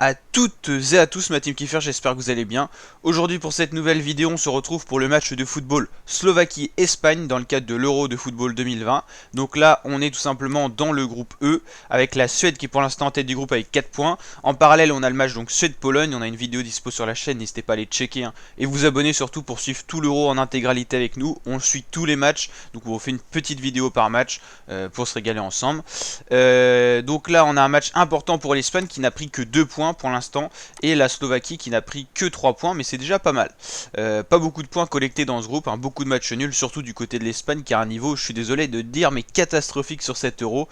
à toutes et à tous ma team Kiefer, j'espère que vous allez bien. Aujourd'hui pour cette nouvelle vidéo on se retrouve pour le match de football Slovaquie-Espagne dans le cadre de l'Euro de football 2020. Donc là on est tout simplement dans le groupe E avec la Suède qui est pour l'instant en tête du groupe avec 4 points. En parallèle on a le match donc Suède-Pologne, on a une vidéo dispo sur la chaîne, n'hésitez pas à aller checker et vous abonner surtout pour suivre tout l'Euro en intégralité avec nous. On suit tous les matchs, donc on vous fait une petite vidéo par match pour se régaler ensemble. Donc là on a un match important pour l'Espagne qui n'a pris que 2 points pour l'instant et la Slovaquie qui n'a pris que 3 points, mais c'est déjà pas mal. Pas beaucoup de points collectés dans ce groupe, hein, beaucoup de matchs nuls, surtout du côté de l'Espagne qui a un niveau, je suis désolé de dire, mais catastrophique sur cet Euro.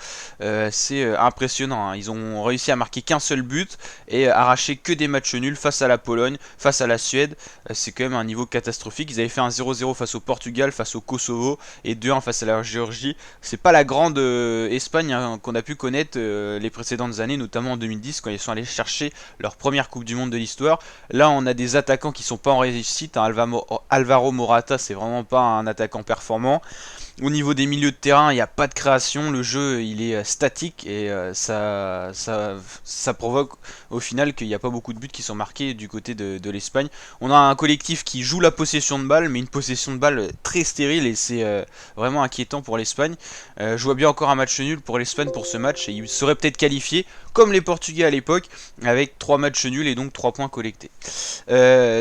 C'est impressionnant, hein. Ils ont réussi à marquer qu'un seul but et arracher que des matchs nuls face à la Pologne, face à la Suède. C'est quand même un niveau catastrophique. Ils avaient fait un 0-0 face au Portugal, face au Kosovo et 2-1 face à la Géorgie. C'est pas la grande Espagne, hein, qu'on a pu connaître les précédentes années, notamment en 2010 quand ils sont allés chercher leur première Coupe du Monde de l'histoire. Là on a des attaquants qui sont pas en réussite, hein. Alvaro Morata c'est vraiment pas un attaquant performant. Au niveau des milieux de terrain, il n'y a pas de création, le jeu il est statique et ça provoque au final qu'il n'y a pas beaucoup de buts qui sont marqués du côté de l'Espagne. On a un collectif qui joue la possession de balle, mais une possession de balle très stérile et c'est vraiment inquiétant pour l'Espagne. Je vois bien encore un match nul pour l'Espagne pour ce match et il serait peut-être qualifié comme les Portugais à l'époque avec 3 matchs nuls et donc 3 points collectés.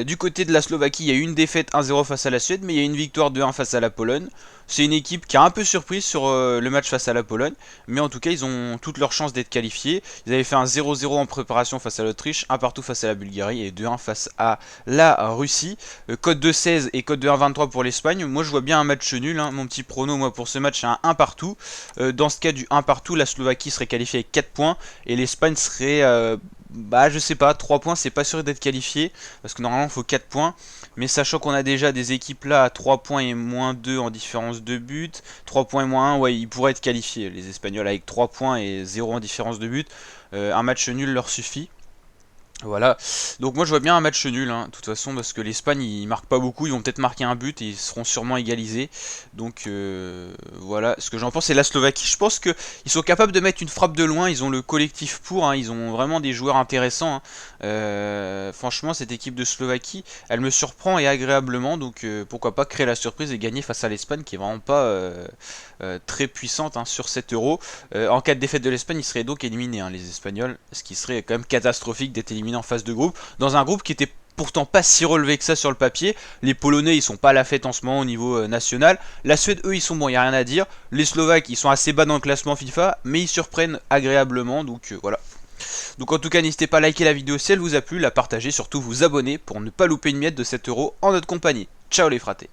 Du côté de la Slovaquie, il y a eu une défaite 1-0 face à la Suède, mais il y a eu une victoire 2-1 face à la Pologne. C'est une équipe qui a un peu surprise sur le match face à la Pologne, mais en tout cas ils ont toutes leurs chances d'être qualifiés. Ils avaient fait un 0-0 en préparation face à l'Autriche, un partout face à la Bulgarie et 2-1 face à la Russie. Code de 16 et code de 1-23 pour l'Espagne. Moi je vois bien un match nul, hein. Mon petit prono moi pour ce match c'est un 1 partout. Dans ce cas du 1 partout, la Slovaquie serait qualifiée avec 4 points et l'Espagne serait... je sais pas, 3 points c'est pas sûr d'être qualifié parce que normalement il faut 4 points, mais sachant qu'on a déjà des équipes là à 3 points et moins 2 en différence de but, 3 points et moins 1, ouais ils pourraient être qualifiés les Espagnols avec 3 points et 0 en différence de but. Un match nul leur suffit. Voilà, donc moi je vois bien un match nul, hein, de toute façon, parce que l'Espagne ils marquent pas beaucoup, ils vont peut-être marquer un but et ils seront sûrement égalisés. Donc voilà, ce que j'en pense c'est la Slovaquie. Je pense qu'ils sont capables de mettre une frappe de loin, ils ont le collectif pour, hein, ils ont vraiment des joueurs intéressants, hein. Franchement cette équipe de Slovaquie, elle me surprend et agréablement, donc pourquoi pas créer la surprise et gagner face à l'Espagne qui est vraiment pas très puissante, hein, sur cet Euro. En cas de défaite de l'Espagne, ils seraient donc éliminés, hein, les Espagnols, ce qui serait quand même catastrophique d'être éliminés en phase de groupe, dans un groupe qui était pourtant pas si relevé que ça sur le papier. Les Polonais ils sont pas à la fête en ce moment au niveau national. La Suède eux ils sont bons, il n'y a rien à dire. Les Slovaques ils sont assez bas dans le classement FIFA, mais ils surprennent agréablement, donc voilà. Donc en tout cas n'hésitez pas à liker la vidéo si elle vous a plu, la partager, surtout vous abonner pour ne pas louper une miette de cet Euro en notre compagnie. Ciao les fratés.